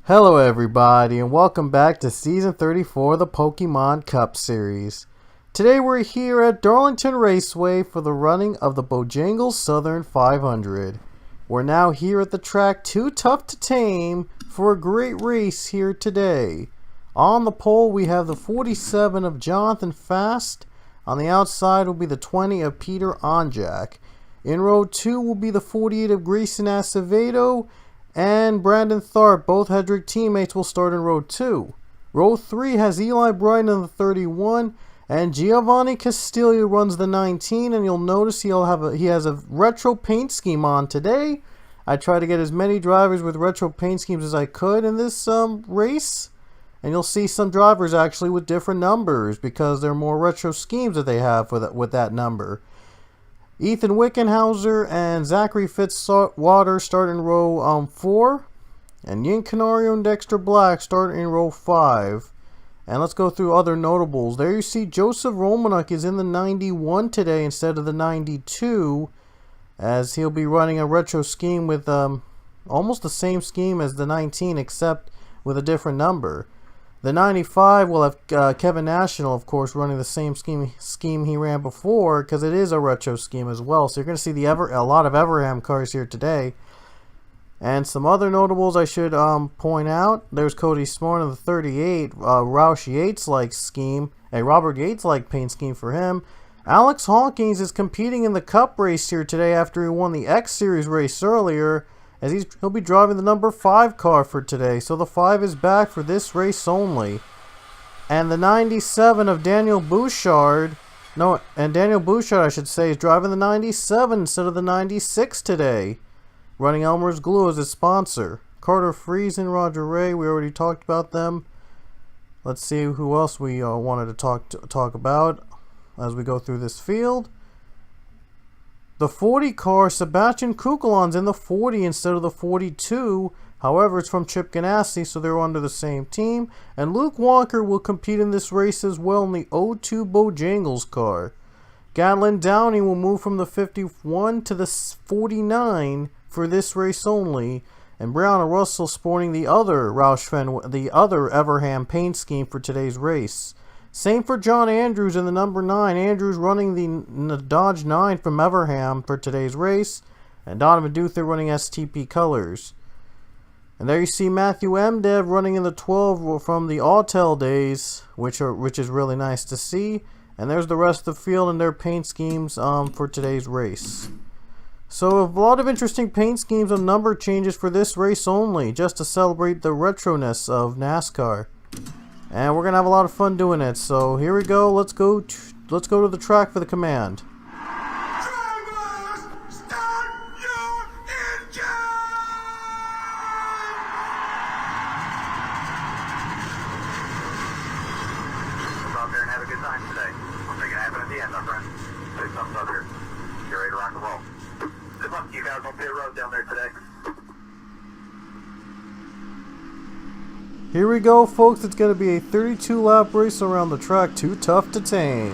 Hello everybody and welcome back to Season 34 of the Pokemon Cup Series. Today we're here at Darlington Raceway for the running of the Bojangles Southern 500. We're now here at the track Too Tough to Tame for a great race here today. On the pole we have the 47 of Jonathan Fast. On the outside will be the 20 of Peter Onjak. In row 2 will be the 48 of Grayson Acevedo and Brandon Tharp. Both Hedrick teammates will start in row 2. Row 3 has Eli Brighton in the 31, and Giovanni Castiglia runs the 19. And you'll notice he has a retro paint scheme on today. I tried to get as many drivers with retro paint schemes as I could in this race, and you'll see some drivers actually with different numbers because they're more retro schemes that they have with that number. Ethan Wickenhauser and Zachary Fitzwater start in row 4. And Yin Canario and Dexter Black start in row 5. And let's go through other notables. There you see Joseph Romanuk is in the 91 today instead of the 92, as he'll be running a retro scheme with almost the same scheme as the 19 except with a different number. The 95 will have Kevin National, of course, running the same scheme he ran before, because it is a retro scheme as well. So you're going to see a lot of Everham cars here today. And some other notables I should point out. There's Cody Smart in the 38, Roush Yates-like scheme, a Robert Yates-like paint scheme for him. Alex Hawkins is competing in the Cup race here today after he won the X Series race earlier, as he'll be driving the number 5 car for today. So the 5 is back for this race only. And the 97 of Daniel Bouchard, Daniel Bouchard I should say, is driving the 97 instead of the 96 today, running Elmer's Glue as his sponsor. Carter Friesen, Roger Ray, we already talked about them. Let's see who else we wanted to talk about as we go through this field. The 40 car, Sebastian Kukulon's in the 40 instead of the 42. However, it's from Chip Ganassi, so they're under the same team. And Luke Walker will compete in this race as well in the 02 Bojangles car. Gatlin Downey will move from the 51 to the 49 for this race only. And Brianna Russell sporting the other the other Everham paint scheme for today's race. Same for John Andrews in the number 9. Andrews running the Dodge 9 from Everham for today's race. And Donovan Duther running STP colors. And there you see Matthew Mdev running in the 12 from the Autel days, which is really nice to see. And there's the rest of the field and their paint schemes for today's race. So a lot of interesting paint schemes and number changes for this race only, just to celebrate the retroness of NASCAR. And we're gonna have a lot of fun doing it. So here we go. Let's go to the track for the command. Drivers, start your engine! Come out there and have a good time today. We'll make it happen at the end, my friend. Say something up here. Get ready to rock and roll. Good luck to you guys on pit road down there today. Here we go, folks. It's going to be a 32-lap race around the track Too Tough to Tame.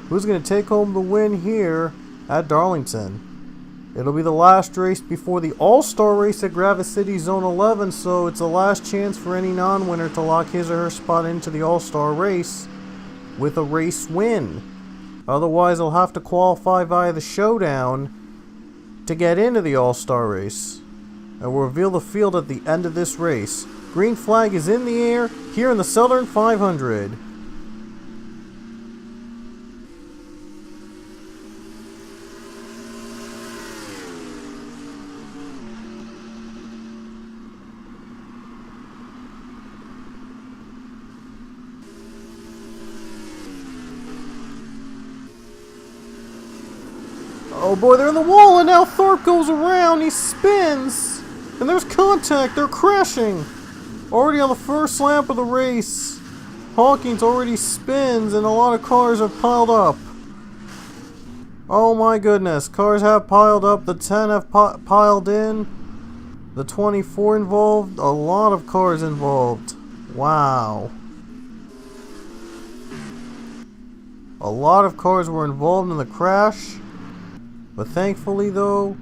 Who's going to take home the win here at Darlington? It'll be the last race before the All-Star race at Gravis City Zone 11, so it's the last chance for any non-winner to lock his or her spot into the All-Star race with a race win. Otherwise, they'll have to qualify via the showdown to get into the All-Star race. And we'll reveal the field at the end of this race. Green flag is in the air here in the Southern 500. Oh boy, they're in the wall, and now Thorpe goes around, he spins, and there's contact, they're crashing. Already on the first lap of the race, Hawkins already spins and a lot of cars have piled up. Oh my goodness, cars have piled up, the 10 have piled in, the 24 involved, a lot of cars involved. Wow. A lot of cars were involved in the crash, but thankfully though,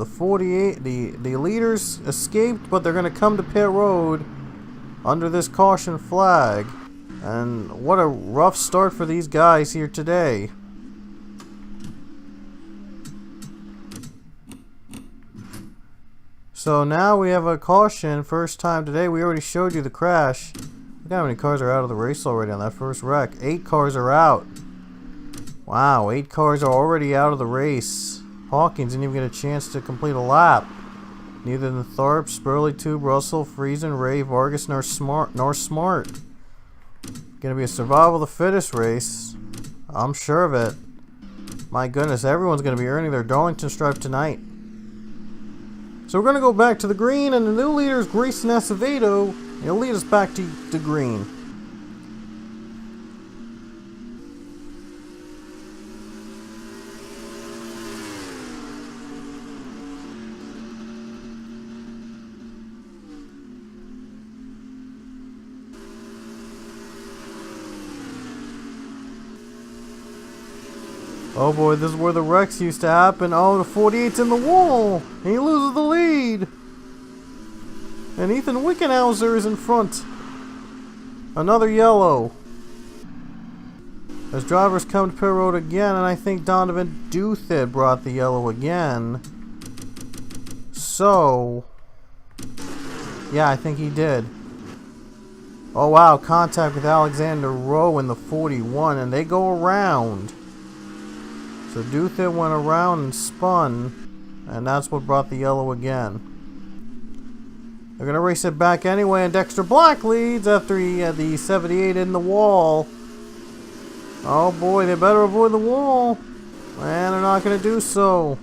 The 48, the leaders escaped, but they're going to come to pit road under this caution flag. And what a rough start for these guys here today. So now we have a caution, first time today. We already showed you the crash. Look how many cars are out of the race already on that first wreck. 8 cars are out. Wow, 8 cars are already out of the race. Hawkins didn't even get a chance to complete a lap. Neither than Tharp, Spurley, Tube, Russell, Friesen, Ray, Vargas, nor Smart. Gonna be a survival of the fittest race. I'm sure of it. My goodness, everyone's gonna be earning their Darlington stripe tonight. So we're gonna go back to the green, and the new leader is Grayson Acevedo. He'll lead us back to the green. Oh boy, this is where the wrecks used to happen. Oh, the 48's in the wall. He loses the lead. And Ethan Wickenhauser is in front. Another yellow. As drivers come to pit road again, and I think Donovan Duthid brought the yellow again. So, yeah, I think he did. Oh wow, contact with Alexander Rowe in the 41, and they go around. So Duthit went around and spun, and that's what brought the yellow again. They're going to race it back anyway, and Dexter Black leads after he had the 78 in the wall. Oh boy, they better avoid the wall. And they're not going to do so.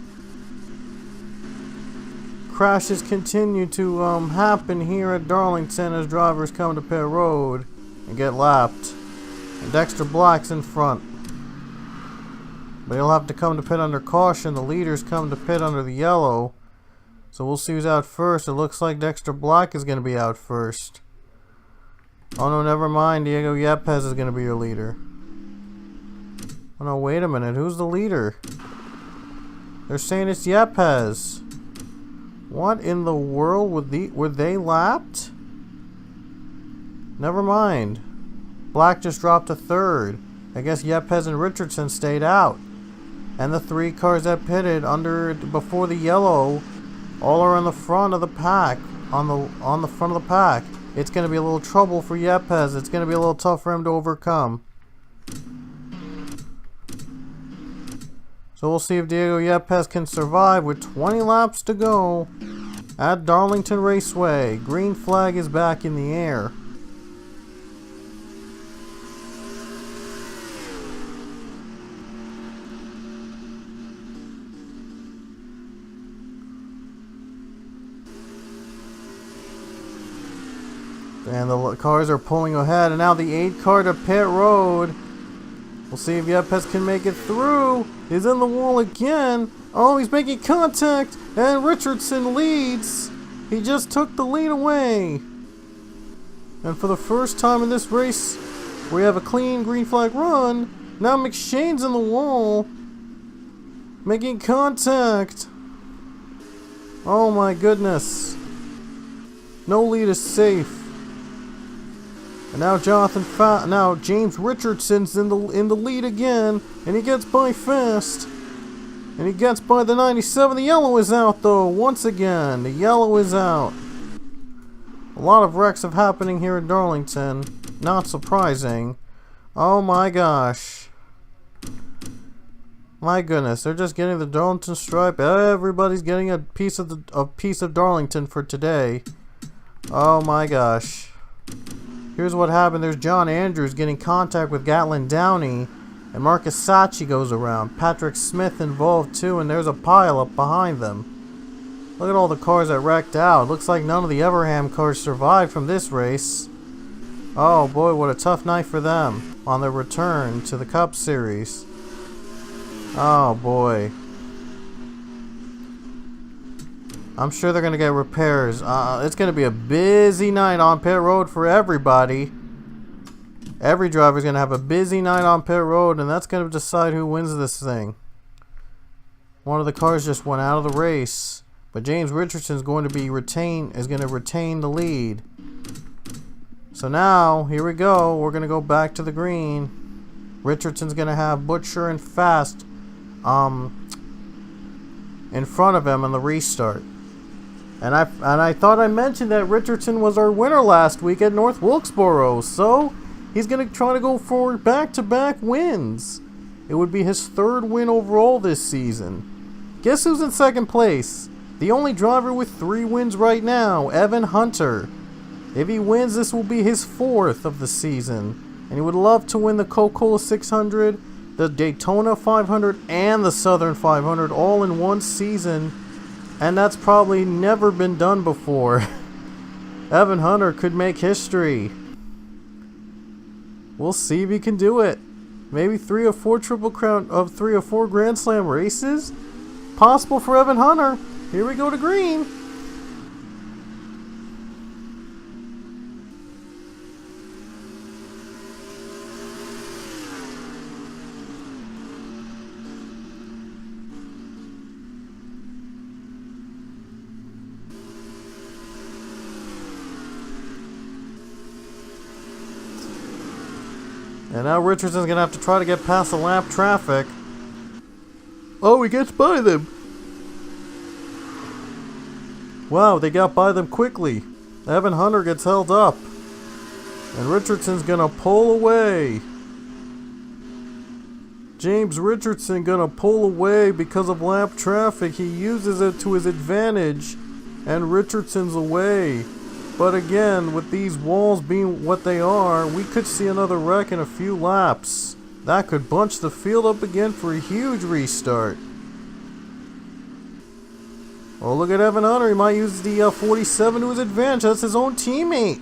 Crashes continue to happen here at Darlington as drivers come to pit road and get lapped. And Dexter Black's in front. But he'll have to come to pit under caution. The leaders come to pit under the yellow. So we'll see who's out first. It looks like Dexter Black is going to be out first. Oh no, never mind. Diego Yepes is going to be your leader. Oh no, wait a minute. Who's the leader? They're saying it's Yepes. What in the world? Were they lapped? Never mind. Black just dropped to third. I guess Yepes and Richardson stayed out. And the 3 cars that pitted before the yellow all are on the front of the pack. On the front of the pack. It's going to be a little trouble for Yepes. It's going to be a little tough for him to overcome. So we'll see if Diego Yepes can survive with 20 laps to go at Darlington Raceway. Green flag is back in the air. And the cars are pulling ahead, and now the 8 car to pit road. We'll see if Yepes can make it through. He's in the wall again. Oh, he's making contact, and Richardson leads. He just took the lead away. And for the first time in this race, we have a clean green flag run. Now McShane's in the wall, making contact. Oh my goodness. No lead is safe. And now James Richardson's in the lead again, and he gets by fast. And he gets by the 97. The yellow is out though, once again. The yellow is out. A lot of wrecks have happening here in Darlington. Not surprising. Oh my gosh. My goodness, they're just getting the Darlington stripe. Everybody's getting a piece of Darlington for today. Oh my gosh. Here's what happened. There's John Andrews getting contact with Gatlin Downey, and Marcus Sachi goes around. Patrick Smith involved too, and there's a pile up behind them. Look at all the cars that wrecked out. Looks like none of the Everham cars survived from this race. Oh boy, what a tough night for them on their return to the Cup Series. Oh boy. I'm sure they're going to get repairs. It's going to be a busy night on pit road for everybody. Every driver's going to have a busy night on pit road, and that's going to decide who wins this thing. One of the cars just went out of the race. But James Richardson is going to retain the lead. So now, here we go. We're going to go back to the green. Richardson's going to have Butcher and Fast in front of him on the restart. And I thought I mentioned that Richardson was our winner last week at North Wilkesboro. So he's going to try to go for back-to-back wins. It would be his third win overall this season. Guess who's in second place? The only driver with 3 wins right now, Evan Hunter. If he wins, this will be his 4th of the season. And he would love to win the Coca-Cola 600, the Daytona 500, and the Southern 500 all in one season. And that's probably never been done before. Evan Hunter could make history. We'll see if he can do it. Maybe 3 or 4 Triple Crown of 3 or 4 Grand Slam races. Possible for Evan Hunter. Here we go to green. And now Richardson's going to have to try to get past the lap traffic. Oh, he gets by them. Wow, they got by them quickly. Evan Hunter gets held up. And Richardson's going to pull away. James Richardson going to pull away because of lap traffic. He uses it to his advantage. And Richardson's away. But again, with these walls being what they are, we could see another wreck in a few laps. That could bunch the field up again for a huge restart. Oh, look at Evan Hunter. He might use the 47 to his advantage. That's his own teammate.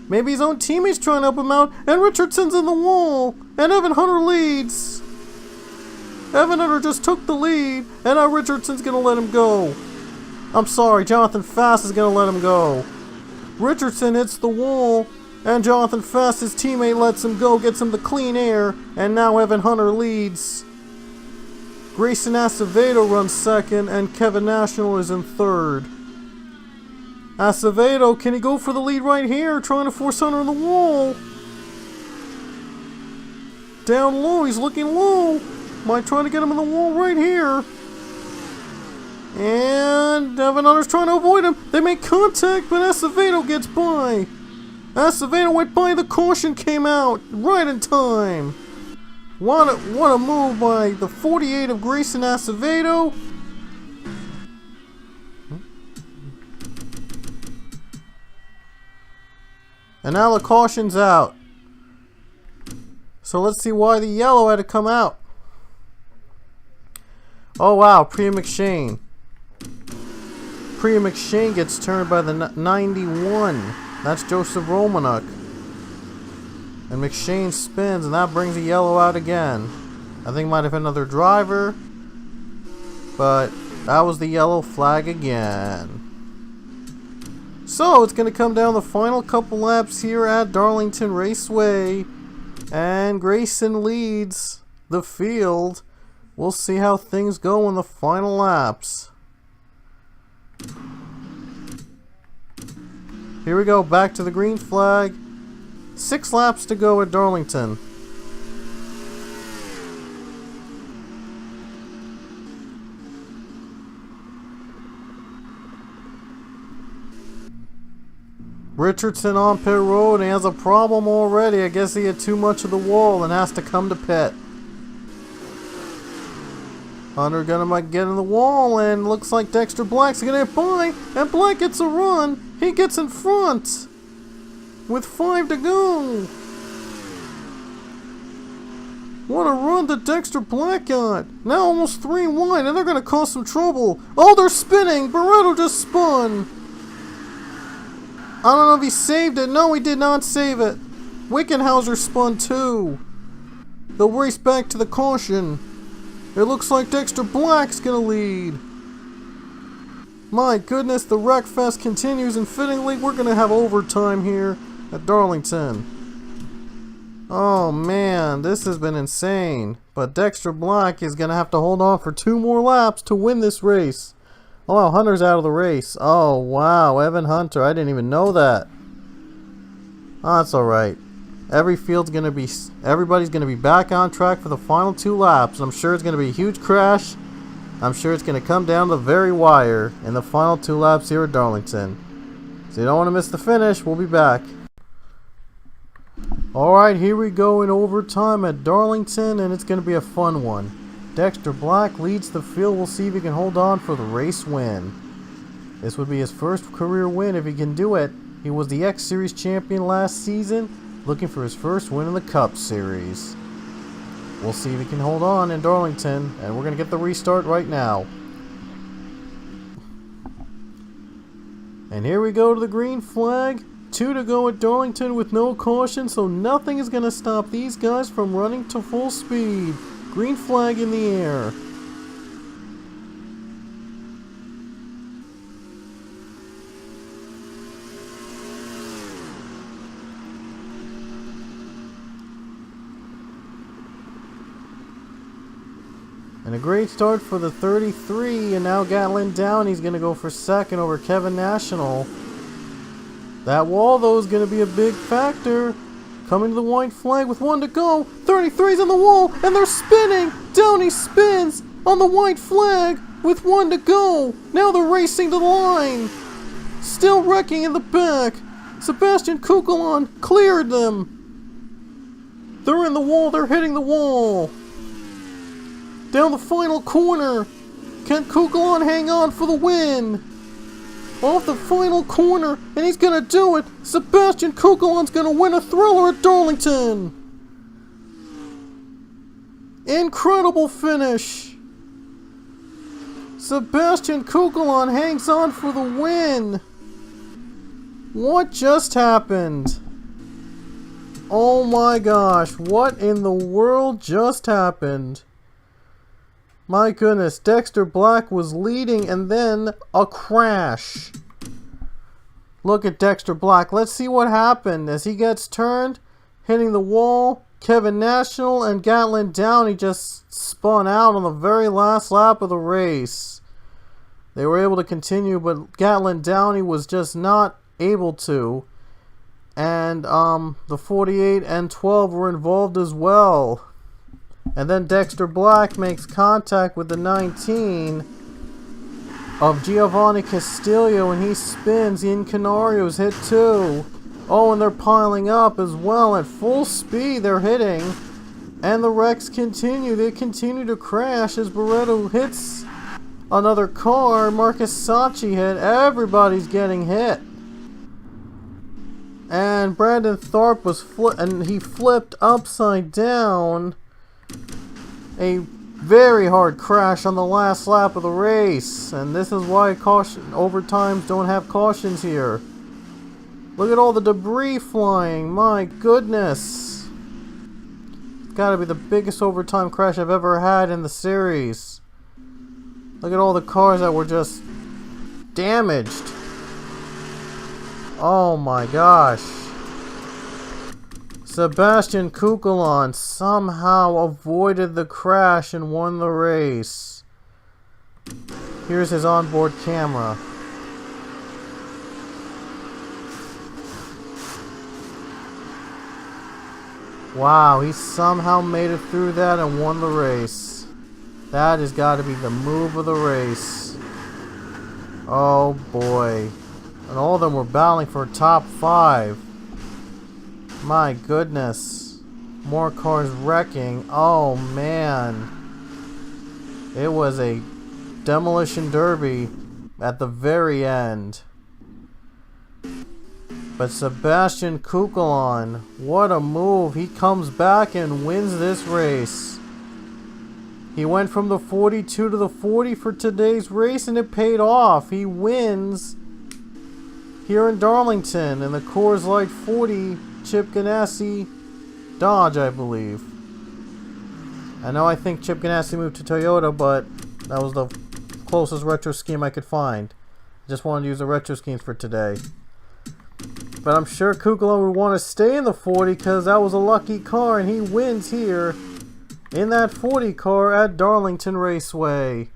Maybe his own teammate's trying to help him out. And Richardson's in the wall. And Evan Hunter leads. Evan Hunter just took the lead. And now Richardson's going to let him go. I'm sorry, Jonathan Fast is going to let him go. Richardson hits the wall, and Jonathan Fast, his teammate, lets him go, gets him the clean air, and now Evan Hunter leads. Grayson Acevedo runs second, and Kevin National is in third. Acevedo, can he go for the lead right here, trying to force Hunter on the wall? Down low, he's looking low. Might try to get him in the wall right here. And Evan Hunter's trying to avoid him. They make contact, but Acevedo gets by. Acevedo went by. The caution came out right in time. What a move by the 48 of Grayson Acevedo. And now the caution's out. So let's see why the yellow had to come out. Oh wow, Priya McShane. Priya McShane gets turned by the 91. That's Joseph Romanuk. And McShane spins, and that brings a yellow out again. I think might have been another driver. But that was the yellow flag again. So it's going to come down the final couple laps here at Darlington Raceway. And Grayson leads the field. We'll see how things go in the final laps. Here we go, back to the green flag. 6 laps to go at Darlington. Richardson on pit road, and he has a problem already. I guess he had too much of the wall and has to come to pit. Hunter gonna get in the wall, and looks like Dexter Black's gonna hit by, and Black gets a run. He gets in front with 5 to go. What a run that Dexter Black got. Now almost 3 wide, and they're gonna cause some trouble. Oh, they're spinning. Barretto just spun. I don't know if he saved it. No, he did not save it. Wickenhauser spun too. They'll race back to the caution. It looks like Dexter Black's gonna lead. My goodness, the Wreckfest continues, and fittingly, we're gonna have overtime here at Darlington. Oh man, this has been insane. But Dexter Black is gonna have to hold on for 2 more laps to win this race. Oh wow, Hunter's out of the race. Oh wow, Evan Hunter. I didn't even know that. Oh, that's alright. Everybody's gonna be back on track for the final 2 laps. I'm sure it's gonna be a huge crash. I'm sure it's gonna come down to the very wire in the final 2 laps here at Darlington. So you don't want to miss the finish. We'll be back. Alright, here we go in overtime at Darlington, and it's gonna be a fun one. Dexter Black leads the field. We'll see if he can hold on for the race win. This would be his first career win if he can do it. He was the X Series champion last season, looking for his first win in the Cup Series. We'll see if he can hold on in Darlington, and we're going to get the restart right now. And here we go to the green flag. 2 to go at Darlington with no caution, so nothing is going to stop these guys from running to full speed. Green flag in the air. And a great start for the 33, and now Gatlin Downey's going to go for second over Kevin National. That wall, though, is going to be a big factor. Coming to the white flag with 1 to go. 33's on the wall, and they're spinning. Downey spins on the white flag with 1 to go. Now they're racing to the line. Still wrecking in the back. Sebastian Kukulon cleared them. They're in the wall. They're hitting the wall. Down the final corner. Can Kukulon hang on for the win? Off the final corner, and he's gonna do it. Sebastian Kukulon's gonna win a thriller at Darlington. Incredible finish. Sebastian Kukulon hangs on for the win. What just happened? Oh my gosh, what in the world just happened? My goodness, Dexter Black was leading and then a crash. Look at Dexter Black. Let's see what happened as he gets turned, hitting the wall. Kevin National and Gatlin Downey just spun out on the very last lap of the race. They were able to continue, but Gatlin Downey was just not able to. And the 48 and 12 were involved as well. And then Dexter Black makes contact with the 19 of Giovanni Castillo, and he spins. Ian Canario's hit too. Oh, and they're piling up as well at full speed. They're hitting. And the wrecks continue. They continue to crash as Barreto hits another car. Marcus Sachi hit. Everybody's getting hit. And Brandon Tharp was he flipped upside down. A very hard crash on the last lap of the race, and this is why overtimes don't have cautions here. Look at all the debris flying. My goodness, it's gotta be the biggest overtime crash I've ever had in the series. Look at all the cars that were just damaged. Oh my gosh. Sebastian Kukulon somehow avoided the crash and won the race. Here's his onboard camera. Wow, he somehow made it through that and won the race. That has got to be the move of the race. Oh boy. And all of them were battling for top 5. My goodness. More cars wrecking. Oh man. It was a demolition derby at the very end. But Sebastian Kukulon, what a move. He comes back and wins this race. He went from the 42 to the 40 for today's race, and it paid off. He wins here in Darlington in the Coors Light 40 Chip Ganassi Dodge, I believe. I think Chip Ganassi moved to Toyota, but that was the closest retro scheme I could find. I just wanted to use the retro schemes for today. But I'm sure Kukulon would want to stay in the 40 because that was a lucky car, and he wins here in that 40 car at Darlington Raceway.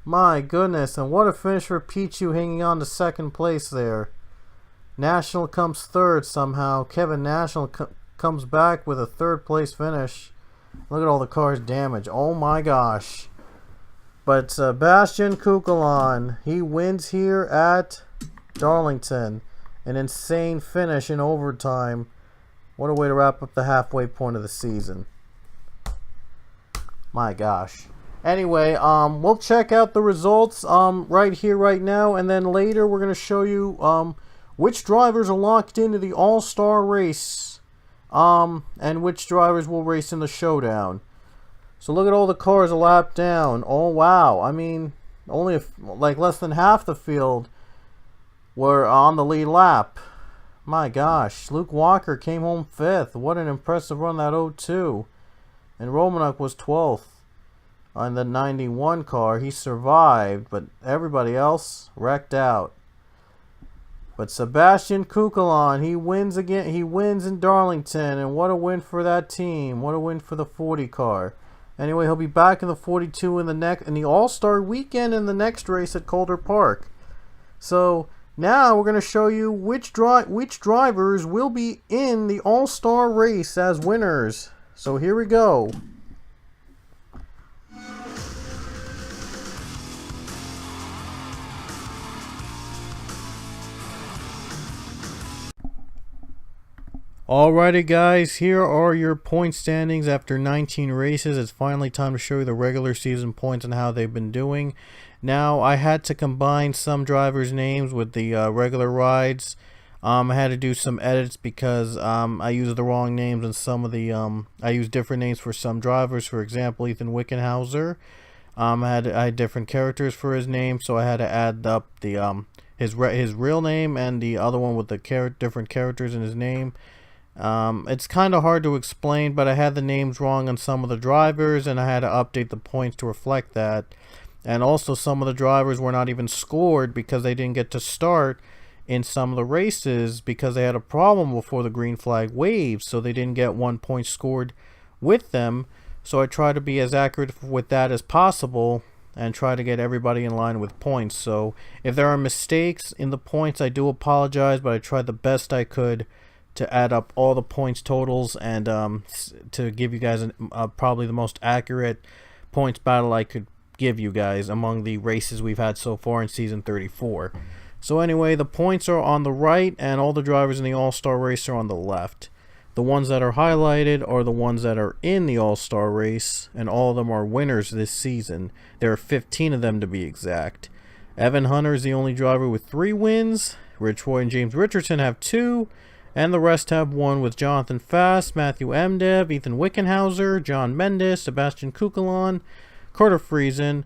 My goodness, and what a finish for Pichu, hanging on to second place there. National comes third somehow. Kevin National comes back with a third place finish. Look at all the cars damaged. Oh my gosh. But Sebastian Kukulon, he wins here at Darlington. An insane finish in overtime. What a way to wrap up the halfway point of the season. My gosh. Anyway, we'll check out the results right here, right now, and then later we're going to show you which drivers are locked into the All-Star race, and which drivers will race in the showdown. So look at all the cars a lap down. Oh wow! I mean, only like less than half the field were on the lead lap. My gosh, Luke Walker came home 5th. What an impressive run, that 0-2. And Romanuk was 12th. On the 91 car, he survived, but everybody else wrecked out. But Sebastian Kukulon, he wins again. He wins in Darlington, and what a win for that team! What a win for the 40 car. Anyway, he'll be back in the 42 in the All-Star weekend in the next race at Calder Park. So now we're going to show you which drivers will be in the All-Star race as winners. So here we go. Alrighty guys, here are your point standings after 19 races. It's finally time to show you the regular season points and how they've been doing. Now, I had to combine some drivers' names with the regular rides. I had to do some edits because I used the wrong names in some of the... I used different names for some drivers. For example, Ethan Wickenhauser. I had different characters for his name, so I had to add up the his real name and the other one with the different characters in his name. It's kind of hard to explain, but I had the names wrong on some of the drivers, and I had to update the points to reflect that. And also, some of the drivers were not even scored because they didn't get to start in some of the races because they had a problem before the green flag waved, so they didn't get 1 point scored with them. So I try to be as accurate with that as possible and try to get everybody in line with points. So if there are mistakes in the points, I do apologize, but I tried the best I could to add up all the points totals and to give you guys probably the most accurate points battle I could give you guys among the races we've had so far in season 34. So anyway, the points are on the right and all the drivers in the All-Star race are on the left. The ones that are highlighted are the ones that are in the All-Star race, and all of them are winners this season. There are 15 of them to be exact. Evan Hunter is the only driver with 3 wins. Rich Roy and James Richardson have 2. And the rest have 1 with Jonathan Fast, Matthew Emdev, Ethan Wickenhauser, John Mendes, Sebastian Kukulon, Carter Friesen,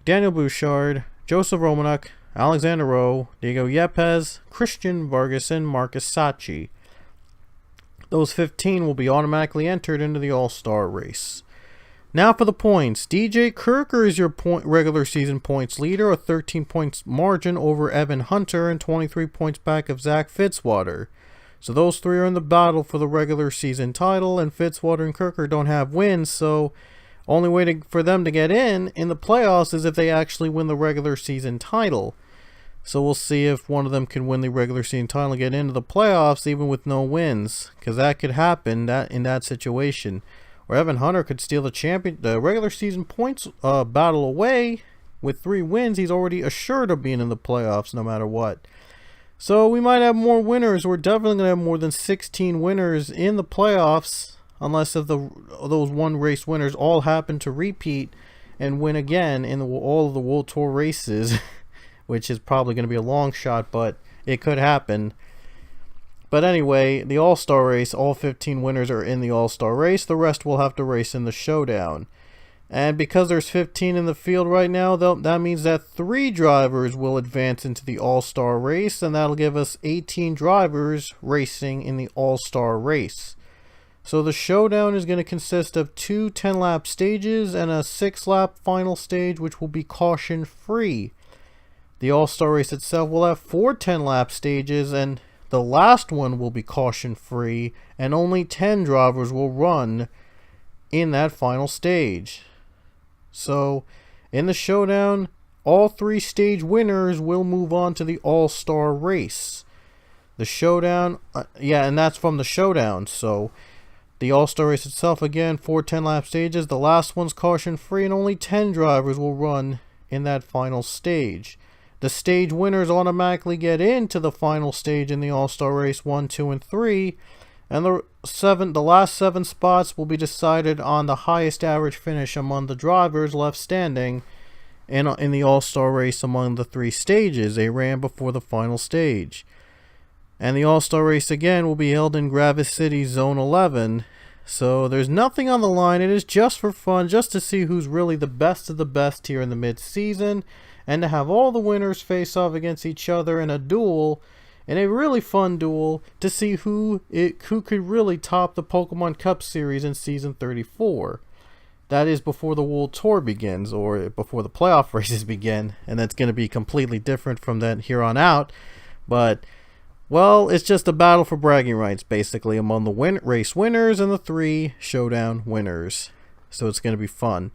Daniel Bouchard, Joseph Romanuk, Alexander Rowe, Diego Yepes, Christian Vargas, and Marcus Sacchi. Those 15 will be automatically entered into the All-Star race. Now for the points. DJ Kirker is your regular season points leader, a 13 points margin over Evan Hunter and 23 points back of Zach Fitzwater. So those 3 are in the battle for the regular season title, and Fitzwater and Kirker don't have wins, so only way for them to get in the playoffs is if they actually win the regular season title. So we'll see if one of them can win the regular season title and get into the playoffs even with no wins, because that could happen in that situation. Or Evan Hunter could steal the regular season points battle away. With 3 wins, he's already assured of being in the playoffs no matter what. So we might have more winners. We're definitely going to have more than 16 winners in the playoffs, unless if those one race winners all happen to repeat and win again in all of the World Tour races, which is probably going to be a long shot, but it could happen. But anyway, the All-Star race, all 15 winners are in the All-Star race. The rest will have to race in the showdown. And because there's 15 in the field right now, that means that 3 drivers will advance into the All-Star race, and that'll give us 18 drivers racing in the All-Star race. So the showdown is going to consist of 2 10-lap stages and a 6-lap final stage, which will be caution-free. The All-Star race itself will have 4 10-lap stages, and the last one will be caution-free, and only 10 drivers will run in that final stage. So, in the showdown, all 3 stage winners will move on to the All-Star race. The showdown, and that's from the showdown. So the All-Star race itself, again, 4 10-lap stages. The last one's caution-free, and only 10 drivers will run in that final stage. The stage winners automatically get into the final stage in the All-Star race 1, 2, and 3. And the last 7 spots will be decided on the highest average finish among the drivers left standing in the All-Star race among the 3 stages they ran before the final stage. And the All-Star race again will be held in Gravis City Zone 11. So there's nothing on the line. It is just for fun, just to see who's really the best of the best here in the mid-season, and to have all the winners face off against each other in a duel. In a really fun duel to see who could really top the Pokemon Cup series in Season 34. That is before the World Tour begins, or before the playoff races begin, and that's going to be completely different from that here on out. But, well, it's just a battle for bragging rights, basically, among the race winners and the 3 showdown winners. So it's going to be fun.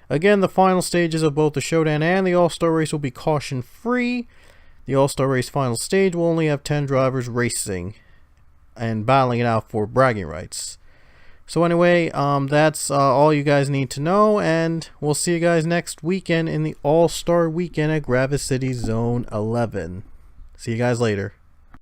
Again, the final stages of both the showdown and the All-Star race will be caution-free. The All-Star race final stage will only have 10 drivers racing and battling it out for bragging rights. So anyway, that's all you guys need to know, and we'll see you guys next weekend in the All-Star weekend at Gravis City Zone 11. See you guys later.